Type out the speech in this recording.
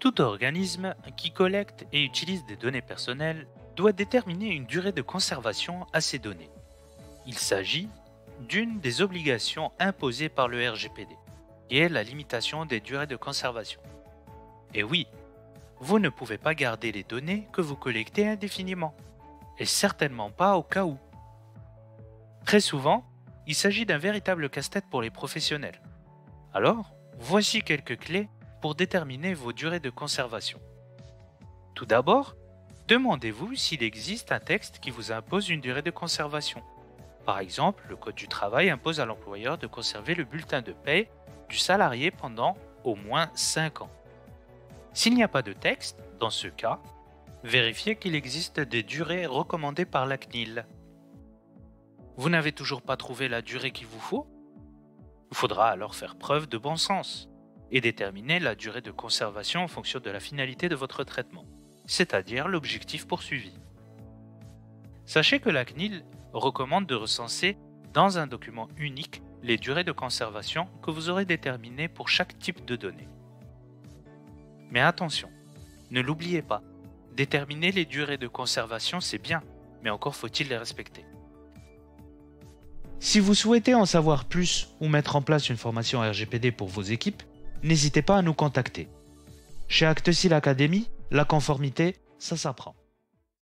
Tout organisme qui collecte et utilise des données personnelles doit déterminer une durée de conservation à ces données. Il s'agit d'une des obligations imposées par le RGPD, qui est la limitation des durées de conservation. Et oui, vous ne pouvez pas garder les données que vous collectez indéfiniment, et certainement pas au cas où. Très souvent, il s'agit d'un véritable casse-tête pour les professionnels. Alors, voici quelques clés pour déterminer vos durées de conservation. Tout d'abord, demandez-vous s'il existe un texte qui vous impose une durée de conservation. Par exemple, le Code du travail impose à l'employeur de conserver le bulletin de paie du salarié pendant au moins 5 ans. S'il n'y a pas de texte, dans ce cas, vérifiez qu'il existe des durées recommandées par la CNIL. Vous n'avez toujours pas trouvé la durée qu'il vous faut? Il faudra alors faire preuve de bon sens et déterminer la durée de conservation en fonction de la finalité de votre traitement, c'est-à-dire l'objectif poursuivi. Sachez que la CNIL recommande de recenser dans un document unique les durées de conservation que vous aurez déterminées pour chaque type de données. Mais attention, ne l'oubliez pas, déterminer les durées de conservation c'est bien, mais encore faut-il les respecter. Si vous souhaitez en savoir plus ou mettre en place une formation RGPD pour vos équipes, n'hésitez pas à nous contacter. Chez Actesil Academy, la conformité, ça s'apprend.